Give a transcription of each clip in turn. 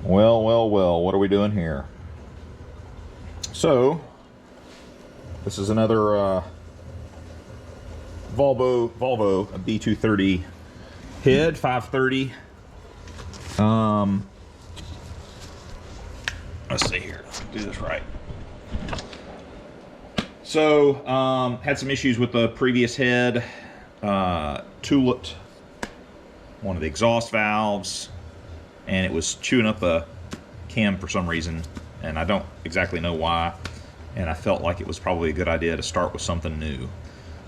Well, well, well, what are we doing here? So, this is another Volvo B230 head, 530. Let's see here, let's do this right. So, had some issues with the previous head, tuliped one of the exhaust valves, and it was chewing up a cam for some reason, and I don't exactly know why, and I felt like it was probably a good idea to start with something new.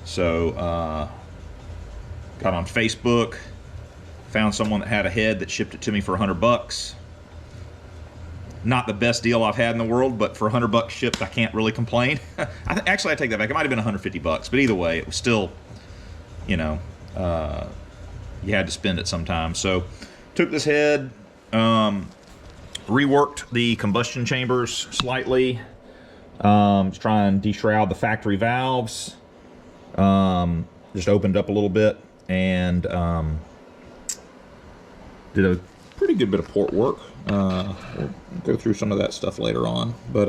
So got on Facebook, found someone that had a head that shipped it to me for $100. Not the best deal I've had in the world, but for $100 shipped, I can't really complain. Actually, I take that back. It might have been $150, but either way, it was still, you know, you had to spend it sometime. So took this head, reworked the combustion chambers slightly, just try and deshroud the factory valves, just opened up a little bit, and did a pretty good bit of port work. We'll go through some of that stuff later on, but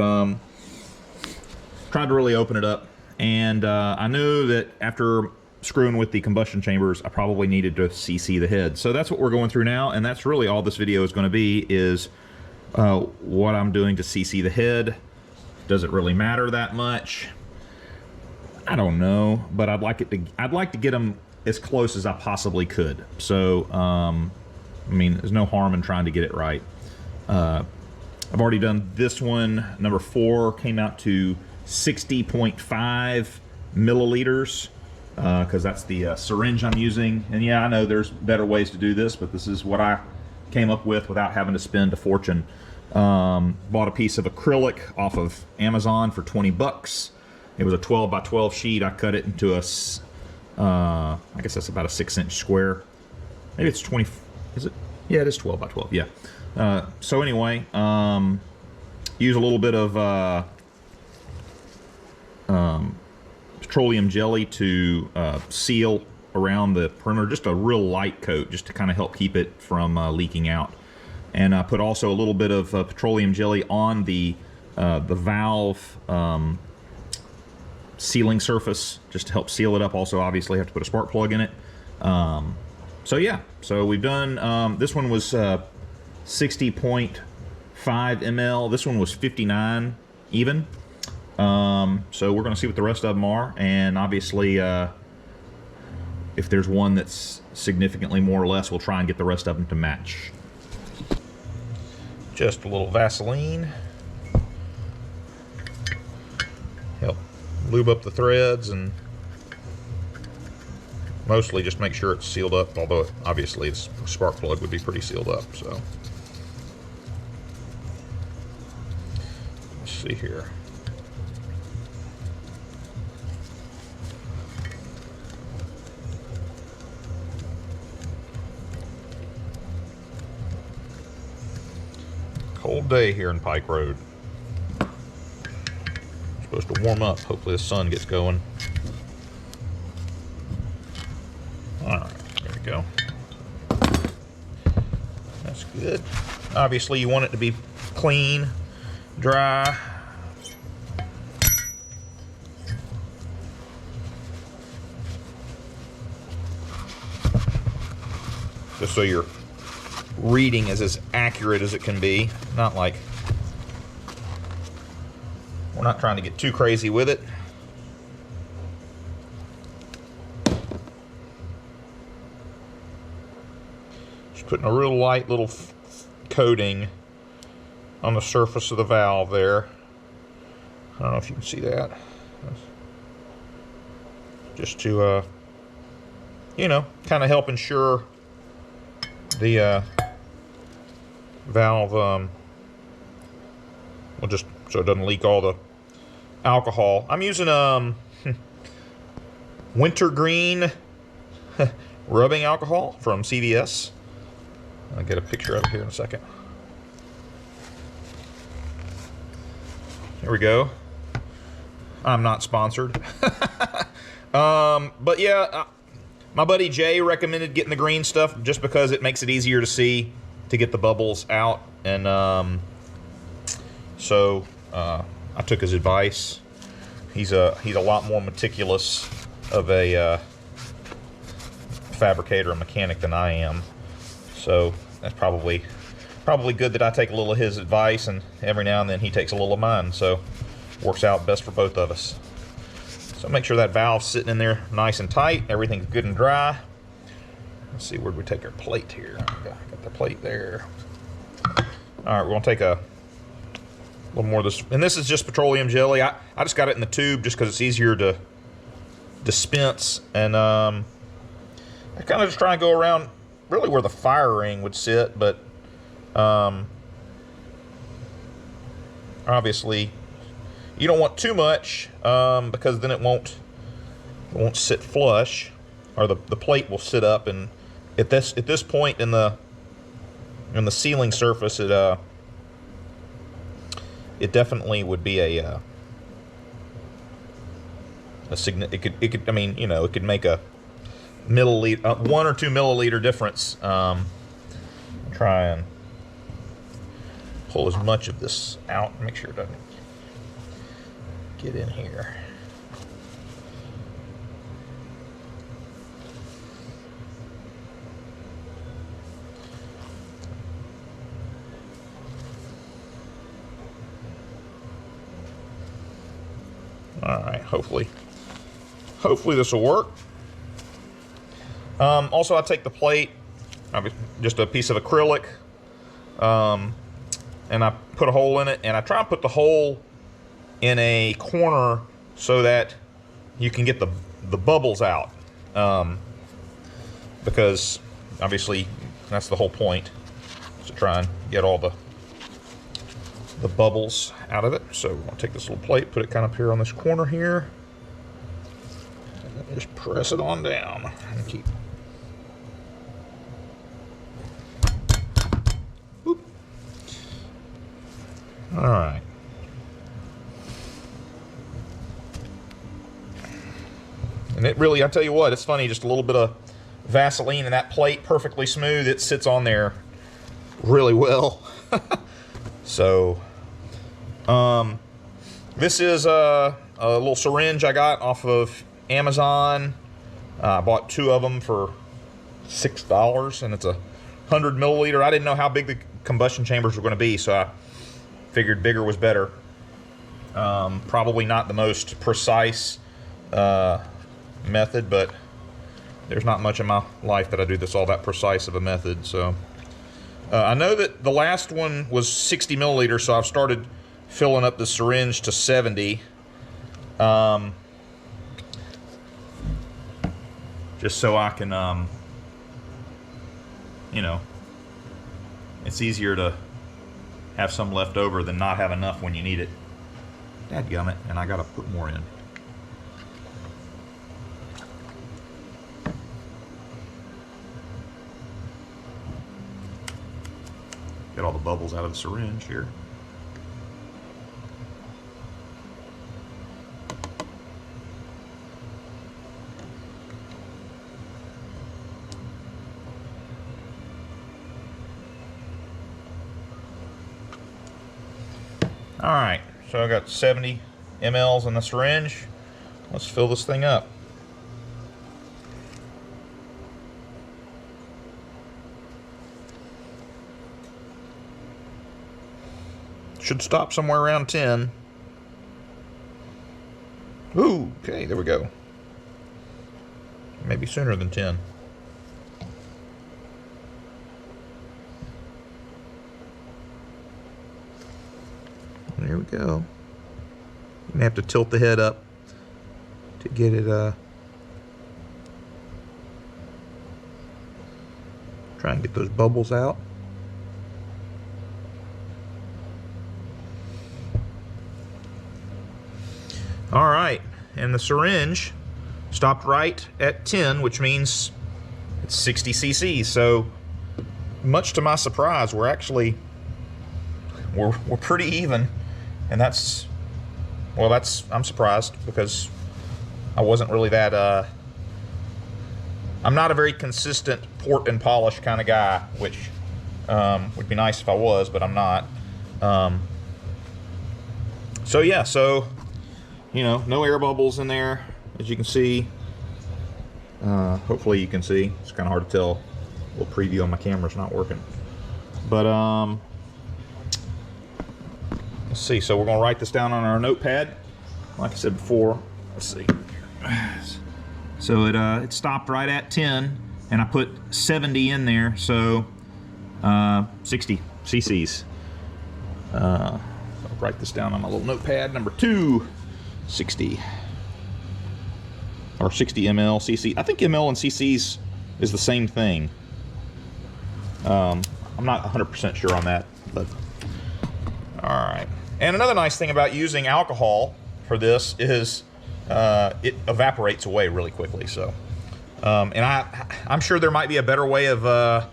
tried to really open it up, and I knew that after screwing with the combustion chambers, I probably needed to CC the head. So that's what we're going through now, and that's really all this video is going to be, is what I'm doing to CC the head. Does it really matter that much? I don't know, but I'd like to get them as close as I possibly could. So I mean, there's no harm in trying to get it right. I've already done this one. Number 4 came out to 60.5 milliliters. Because that's the syringe I'm using. And yeah, I know there's better ways to do this, but this is what I came up with without having to spend a fortune. Bought a piece of acrylic off of Amazon for $20. It was a 12 by 12 sheet. I cut it into a, I guess that's about a 6-inch square. Maybe it's 20, is it? Yeah, it is 12 by 12, yeah. So anyway, use a little bit of petroleum jelly to seal around the perimeter, just a real light coat, just to kind of help keep it from leaking out. And I put also a little bit of petroleum jelly on the valve sealing surface, just to help seal it up. Also, obviously, have to put a spark plug in it. So yeah, so we've done, this one was 60.5 ml. This one was 59 even. So we're going to see what the rest of them are, and obviously if there's one that's significantly more or less, we'll try and get the rest of them to match. Just a little Vaseline. Help lube up the threads, and mostly just make sure it's sealed up, although obviously its spark plug would be pretty sealed up. So let's see here. Cold day here in Pike Road. Supposed to warm up. Hopefully the sun gets going. Alright, there we go. That's good. Obviously you want it to be clean, dry. Just so you're reading is as accurate as it can be. Not like, we're not trying to get too crazy with it. Just putting a real light little coating on the surface of the valve there. I don't know if you can see that. Just to, you know, kind of help ensure the valve will just, so it doesn't leak all the alcohol. I'm using wintergreen rubbing alcohol from CVS. I'll get a picture of it here in a second. There we go. I'm not sponsored. But yeah, my buddy Jay recommended getting the green stuff just because it makes it easier to see, to get the bubbles out. and so I took his advice. He's a lot more meticulous of a fabricator and mechanic than I am, so that's probably good that I take a little of his advice, and every now and then he takes a little of mine, so works out best for both of us. So make sure that valve's sitting in there nice and tight, everything's good and dry. Let's see, where'd we take our plate here? Got the plate there. All right, we're gonna take a little more of this, and this is just petroleum jelly. I just got it in the tube just because it's easier to dispense, and I kind of just try and go around really where the fire ring would sit, but obviously you don't want too much because then it won't sit flush, or the plate will sit up, and at this point in the sealing surface, it definitely would be a it could I mean, you know, it could make a milliliter, 1 or 2 milliliter difference. Try and pull as much of this out, make sure it doesn't get in here. All right, hopefully this will work. Also, I take the plate, just a piece of acrylic, and I put a hole in it, and I try and put the hole in a corner so that you can get the bubbles out, because obviously that's the whole point, is to try and get all the bubbles out of it. So we're going to take this little plate, put it kind of here on this corner here, and then just press it on down and keep. Whoop. All right. And it really, I tell you what, it's funny, just a little bit of Vaseline and that plate perfectly smooth, it sits on there really well. So this is a little syringe I got off of Amazon. I bought 2 of them for $6, and it's a 100 milliliter. I didn't know how big the combustion chambers were going to be, so I figured bigger was better. Probably not the most precise method, but there's not much in my life that I do this all that precise of a method. So I know that the last one was 60 milliliters, so I've started filling up the syringe to 70, just so I can, you know, it's easier to have some left over than not have enough when you need it. Dadgummit, and I gotta put more in. Get all the bubbles out of the syringe here. All right, so I got 70 mLs in the syringe. Let's fill this thing up. Should stop somewhere around 10. Ooh, okay, there we go. Maybe sooner than 10. There we go. You're gonna have to tilt the head up to get it, try and get those bubbles out. All right, and the syringe stopped right at 10, which means it's 60 cc's. So, much to my surprise, we're pretty even, and that's, well, I'm surprised because I wasn't really that. I'm not a very consistent port and polish kind of guy, which Would be nice if I was, but I'm not. So yeah, so you know, no air bubbles in there, as you can see. Hopefully you can see. It's kind of hard to tell. A little preview on my camera's not working. But let's see. So we're gonna write this down on our notepad, like I said before. Let's see. So it stopped right at 10, and I put 70 in there, so 60 cc's. I'll write this down on my little notepad. Number 2, 60. Or 60 ml cc. I think ml and cc's is the same thing. I'm not 100% sure on that, but all right. And another nice thing about using alcohol for this is it evaporates away really quickly. So, and I'm sure there might be a better way of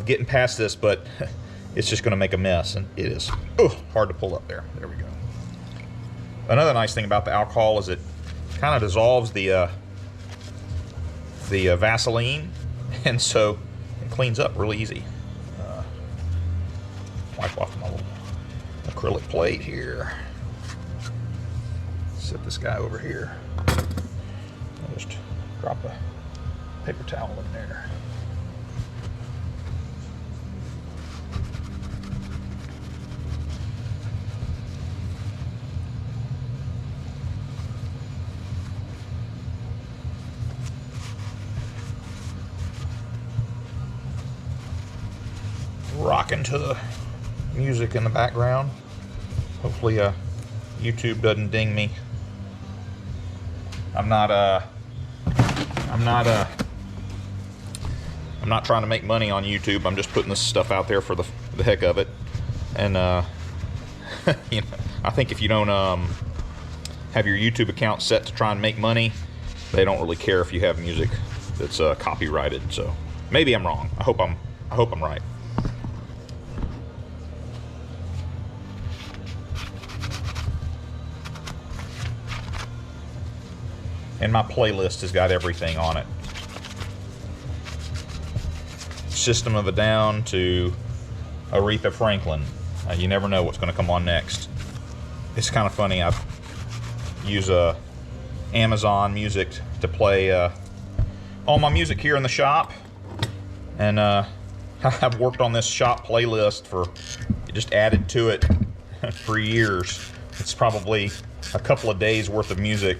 getting past this, but it's just going to make a mess, and it is hard to pull up there. There we go. Another nice thing about the alcohol is it kind of dissolves the Vaseline, and so it cleans up really easy. Wipe off my little acrylic plate here. Set this guy over here. I'll just drop a paper towel in there. Rocking to the music in the background. Hopefully YouTube doesn't ding me. I'm not trying to make money on YouTube. I'm just putting this stuff out there for the heck of it. And you know, I think if you don't have your YouTube account set to try and make money, they don't really care if you have music that's copyrighted. So maybe I'm wrong. I hope I'm right. And my playlist has got everything on it. System of a Down to Aretha Franklin. You never know what's going to come on next. It's kind of funny. I use Amazon Music to play all my music here in the shop, and I've worked on this shop playlist just added to it for years. It's probably a couple of days worth of music.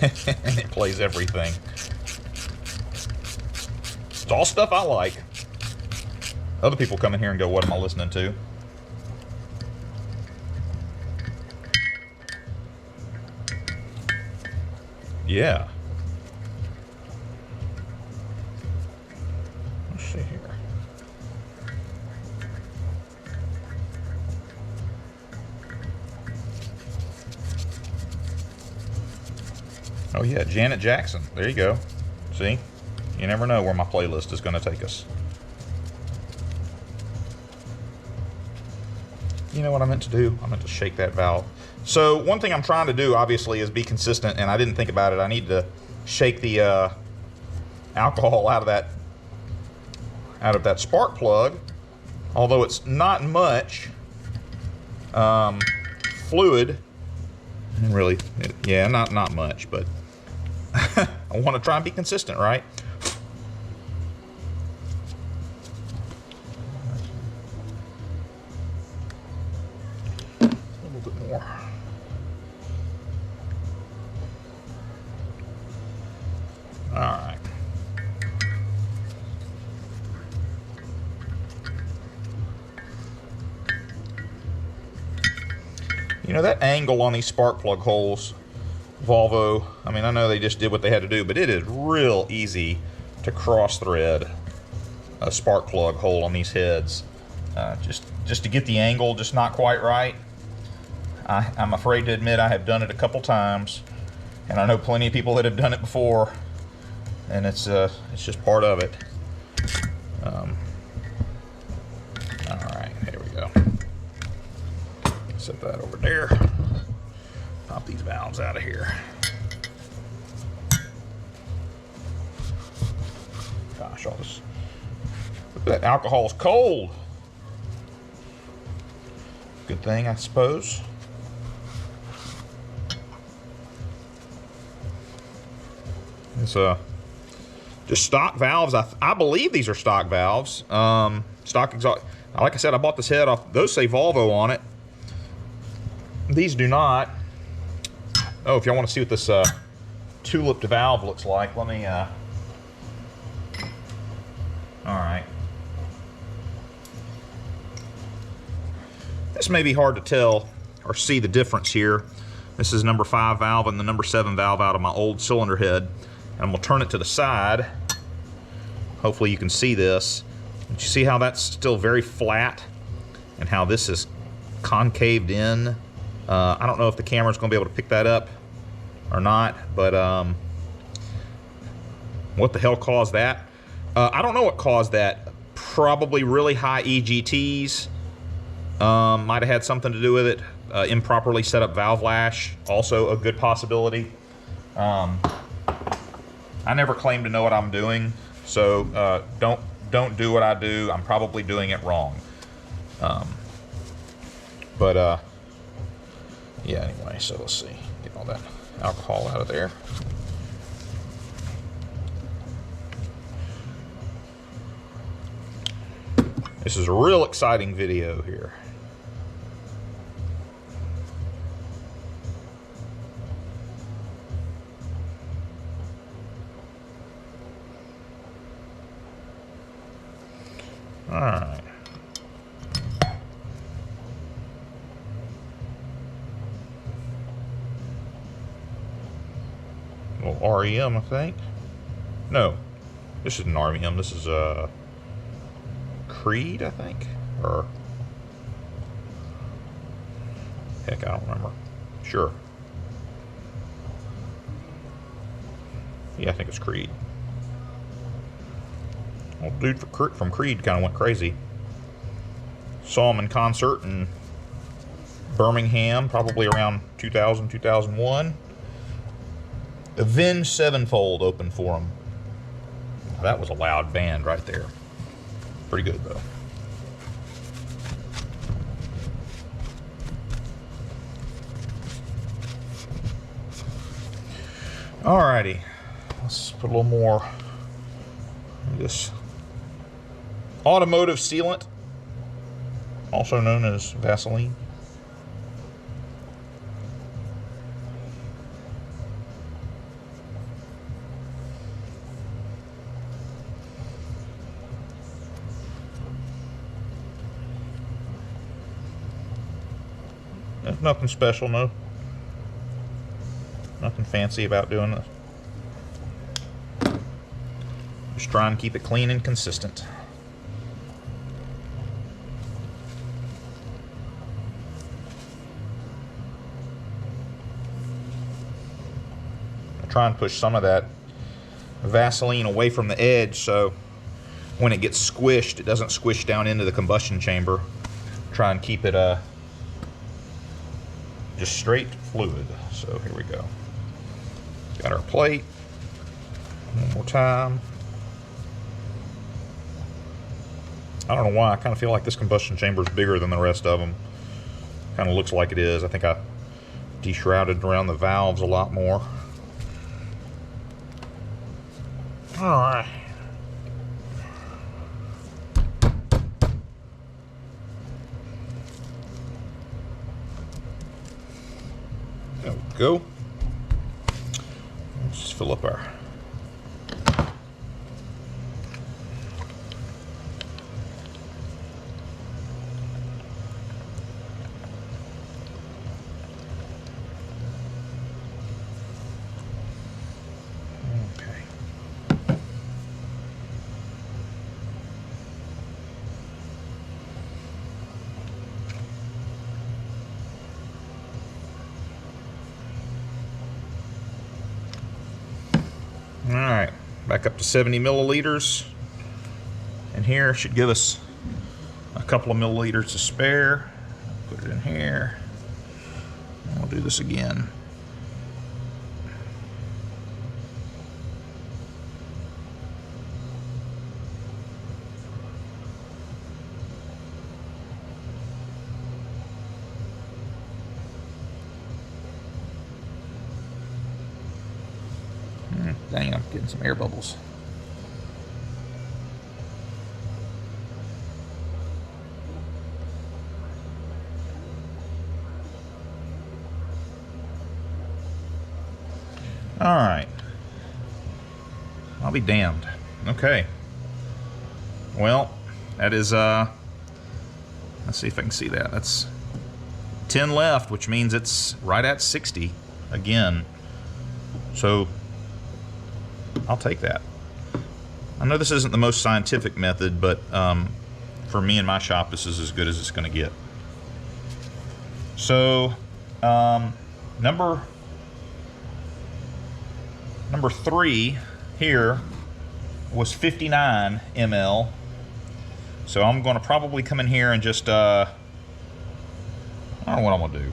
And it plays everything. It's all stuff I like. Other people come in here and go, what am I listening to? Yeah. Let's see here. Oh yeah, Janet Jackson. There you go. See? You never know where my playlist is going to take us. You know what I meant to do? I meant to shake that valve. So one thing I'm trying to do, obviously, is be consistent, and I didn't think about it. I need to shake the alcohol out of that spark plug. Although it's not much fluid. Really, yeah, not much, but I want to try and be consistent, right? A little bit more. All right. You know, that angle on these spark plug holes, Volvo, I mean, I know they just did what they had to do, but it is real easy to cross thread a spark plug hole on these heads. Just to get the angle just not quite right. I'm afraid to admit I have done it a couple times, and I know plenty of people that have done it before, and it's just part of it. All right, here we go. Set that over there. Pop these valves out of here. Gosh, I'll just put That alcohol's cold. Good thing, I suppose. It's just stock valves. I believe these are stock valves. Stock exhaust. Like I said, I bought this head off. Those say Volvo on it. These do not. Oh, if y'all want to see what this tulipped valve looks like, let me. All right. This may be hard to tell or see the difference here. This is number 5 valve and the number 7 valve out of my old cylinder head. And I'm gonna turn it to the side. Hopefully you can see this. But you see how that's still very flat and how this is concaved in. I don't know if the camera's gonna be able to pick that up or not, but what the hell caused that? I don't know what caused that. Probably really high EGTs. Might have had something to do with it. Improperly set up valve lash, also a good possibility. I never claim to know what I'm doing, so don't do what I do. I'm probably doing it wrong. Yeah, anyway, so let's see. Get all that alcohol out of there. This is a real exciting video here. All right. A little REM, I think. No, this isn't REM. This is Creed, I think, or heck, I don't remember. Sure. Yeah, I think it's Creed. Well, dude from Creed kind of went crazy. Saw him in concert in Birmingham, probably around 2000, 2001. Avenged Sevenfold opened for him. That was a loud band right there. Pretty good, though. Alrighty. Let's put a little more of this automotive sealant, also known as Vaseline. There's nothing special, no. Nothing fancy about doing this. Just trying to keep it clean and consistent. I try and push some of that Vaseline away from the edge so when it gets squished, it doesn't squish down into the combustion chamber. Try and keep it just straight fluid. So here we go. Got our plate. One more time. I don't know why, I kind of feel like this combustion chamber is bigger than the rest of them. Kind of looks like it is. I think I deshrouded around the valves a lot more. Alright. There we go. Let's just fill up our Alright, back up to 70 milliliters. And here should give us a couple of milliliters to spare. Put it in here. And we'll do this again. Dang, I'm getting some air bubbles. All right. I'll be damned. Okay. Well, that is, let's see if I can see that. That's 10 left, which means it's right at 60 again. So I'll take that. I know this isn't the most scientific method, but for me and my shop, this is as good as it's going to get. So number 3 here was 59 ml. So I'm going to probably come in here and just, I don't know what I'm going to do.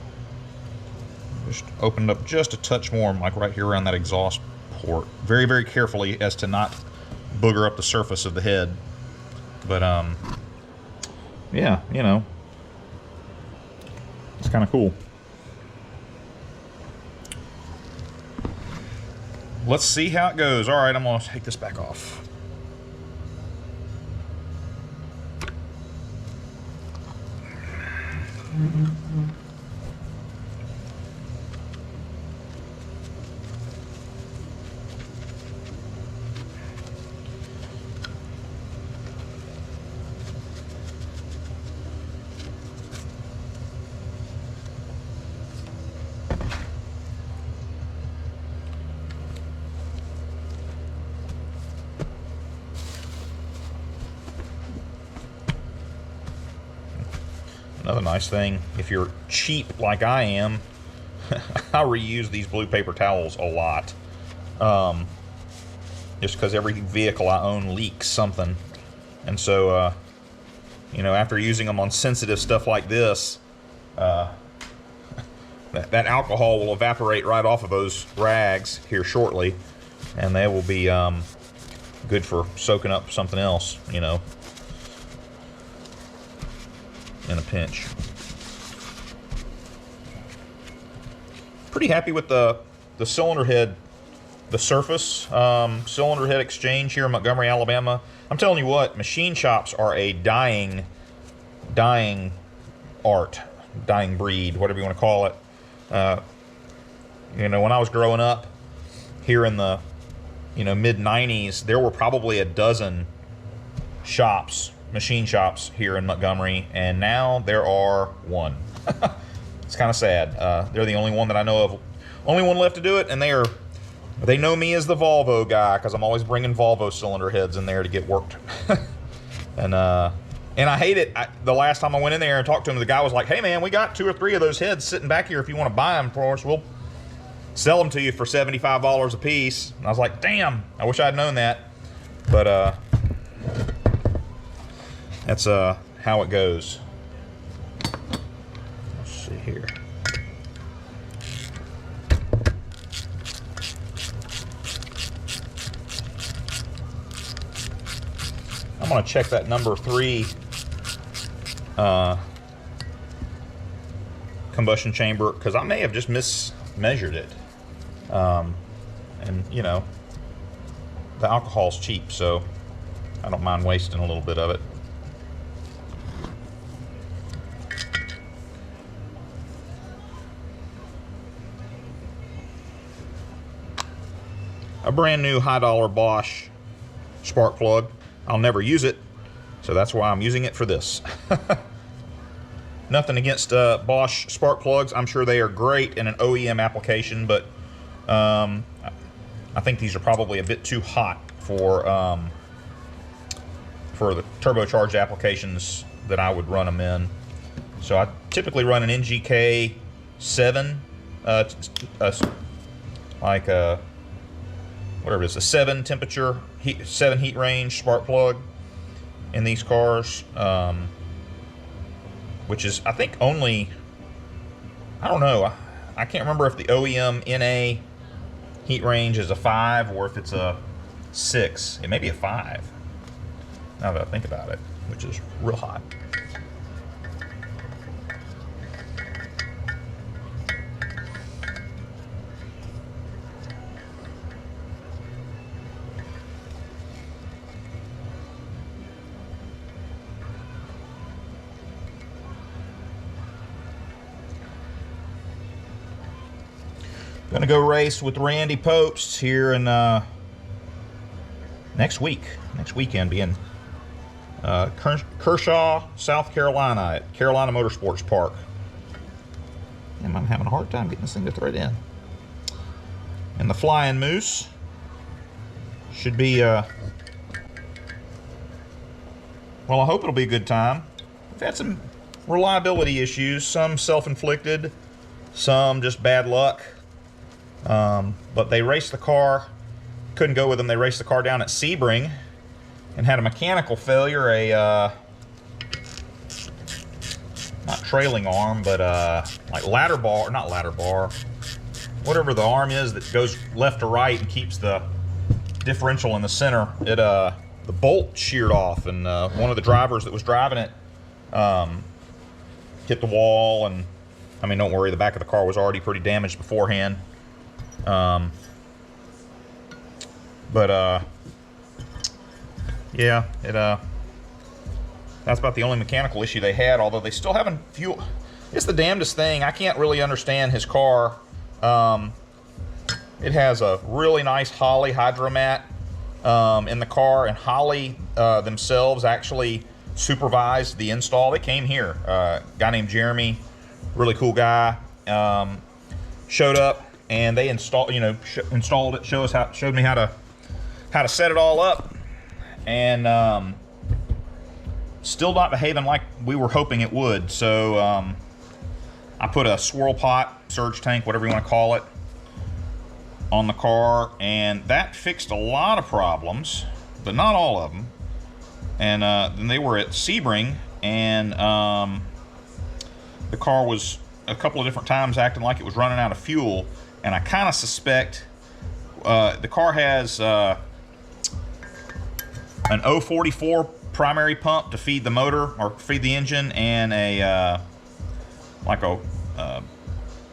Just open it up just a touch more, like right here around that exhaust port. Very, very carefully as to not booger up the surface of the head. But, yeah, you know, it's kind of cool. Let's see how it goes. All right, I'm going to take this back off. Another nice thing, if you're cheap like I am, I reuse these blue paper towels a lot. Just because every vehicle I own leaks something. And so, you know, after using them on sensitive stuff like this, that alcohol will evaporate right off of those rags here shortly. And they will be good for soaking up something else, you know, in a pinch. Pretty happy with the cylinder head, the surface cylinder head exchange here in Montgomery, Alabama. I'm telling you what, machine shops are a dying art, dying breed, whatever you want to call it. You know, when I was growing up here in the, you know, mid-90s, there were probably a dozen shops, machine shops here in Montgomery, and now there are one. It's kind of sad. They're the only one that I know of, only one left to do it, and they know me as the Volvo guy because I'm always bringing Volvo cylinder heads in there to get worked. And I hate it. The last time I went in there and talked to him, the guy was like, "Hey man, we got 2 or 3 of those heads sitting back here. If you want to buy them for us, we'll sell them to you for $75 a piece." And I was like, "Damn, I wish I'd known that." But that's how it goes. Let's see here. I'm gonna check that number 3 combustion chamber, because I may have just mismeasured it. And you know, the alcohol's cheap, so I don't mind wasting a little bit of it. A brand new high-dollar Bosch spark plug. I'll never use it, so that's why I'm using it for this. Nothing against Bosch spark plugs. I'm sure they are great in an OEM application, but I think these are probably a bit too hot for the turbocharged applications that I would run them in. So I typically run an NGK 7, like a whatever it is, a 7 temperature, 7 heat range spark plug in these cars, which is, I think, only, I don't know, I can't remember if the OEM NA heat range is a 5 or if it's a 6. It may be a 5, now that I think about it, which is real hot. Gonna go race with Randy Popes here in next weekend, being Kershaw, South Carolina, at Carolina Motorsports Park. And I'm having a hard time getting this thing to thread in. And the Flying Moose should be, well, I hope it'll be a good time. We've had some reliability issues, some self-inflicted, some just bad luck. But they raced the car, couldn't go with them. They raced the car down at Sebring and had a mechanical failure, not trailing arm, but like ladder bar, not ladder bar, whatever the arm is that goes left to right and keeps the differential in the center. It the bolt sheared off, and one of the drivers that was driving it hit the wall. And I mean, don't worry, the back of the car was already pretty damaged beforehand. Yeah, that's about the only mechanical issue they had, although they still haven't fuel. It's the damnedest thing. I can't really understand his car. It has a really nice Holley hydromat in the car, and Holley themselves actually supervised the install. They came here. A guy named Jeremy, really cool guy, showed up, and they installed, installed it. Showed me how to set it all up, and still not behaving like we were hoping it would. So I put a swirl pot, surge tank, whatever you want to call it, on the car, and that fixed a lot of problems, but not all of them. And then they were at Sebring, and the car was a couple of different times acting like it was running out of fuel. And I kind of suspect the car has an 044 primary pump to feed the motor or feed the engine, and a like a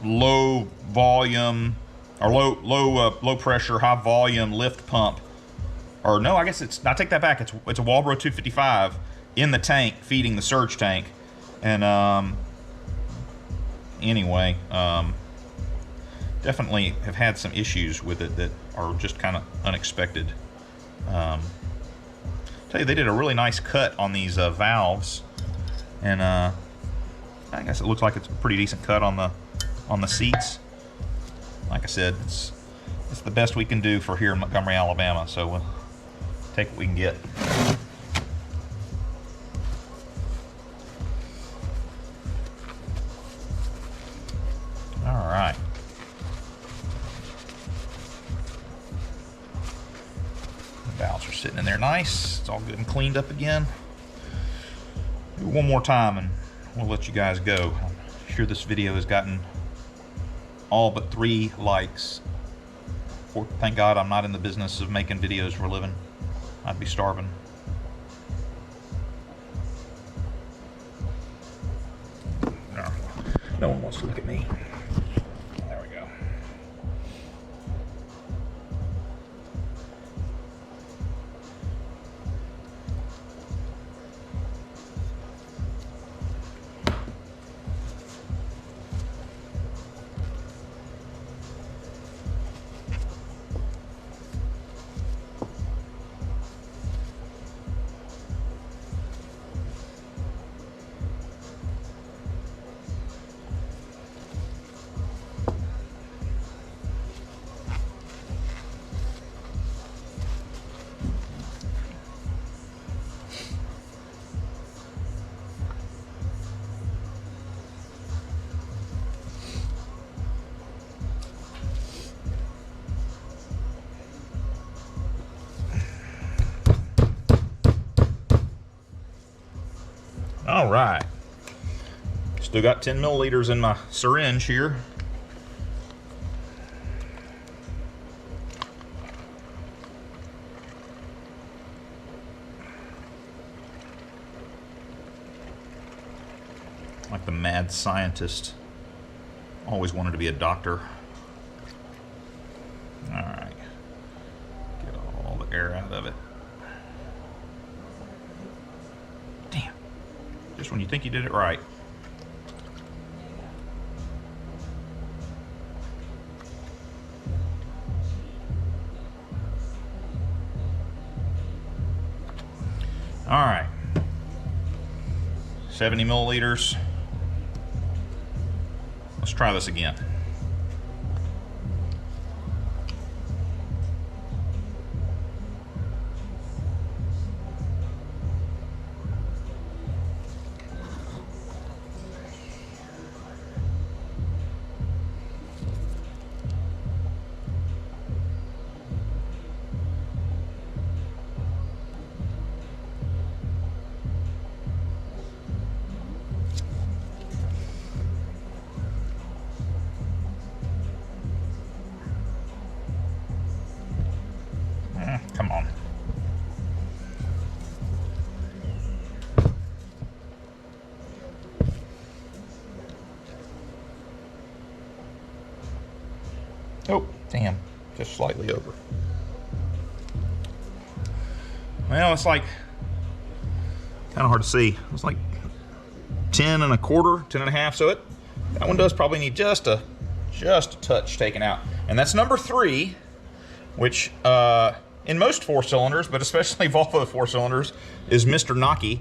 low volume or low pressure, high volume lift pump. Or no, I guess it's, I take that back. It's a Walbro 255 in the tank feeding the surge tank. And anyway, definitely have had some issues with it that are just kind of unexpected. Tell you, they did a really nice cut on these valves, and I guess it looks like it's a pretty decent cut on the seats. Like I said, it's the best we can do for here in Montgomery, Alabama. So we'll take what we can get. All right. The valves are sitting in there nice. It's all good and cleaned up again. Do one more time and we'll let you guys go. I'm sure this video has gotten all but 3 likes. Thank God I'm not in the business of making videos for a living. I'd be starving. No one wants to look at me. There we go. All right, still got 10 milliliters in my syringe here. Like the mad scientist, always wanted to be a doctor. All right, get all the air out of it. Just when you think you did it right. All right, 70 milliliters. Let's try this again. Come on. Oh, damn. Just slightly over. Well, it's like kind of hard to see. It's like 10 and a quarter, 10 and a half. So that one does probably need just a touch taken out. And that's number 3, which in most 4-cylinders, but especially Volvo 4-cylinders, is Mr. Knocky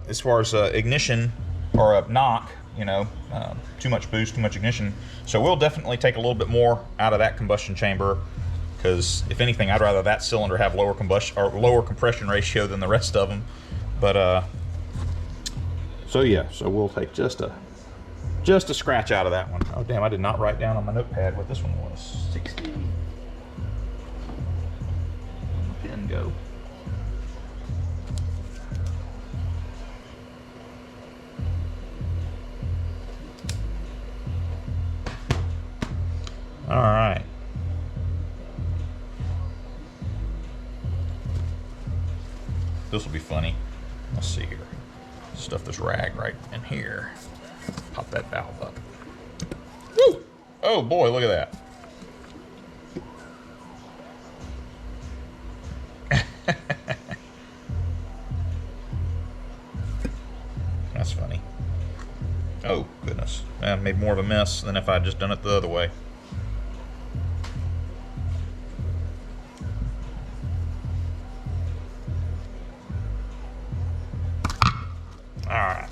as far as ignition or a knock, you know, too much boost, too much ignition. So we'll definitely take a little bit more out of that combustion chamber, because if anything, I'd rather that cylinder have lower combustion or lower compression ratio than the rest of them. But so yeah, so we'll take just a scratch out of that one. Oh damn, I did not write down on my notepad what this one was. 60. Pin go. All right. This will be funny. Let's see here. Stuff this rag right in here. Pop that valve up. Woo! Oh boy, look at that. That's funny. Oh goodness. I made more of a mess than if I'd just done it the other way. All right.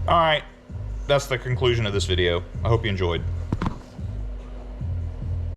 All right, that's the conclusion of this video. I hope you enjoyed.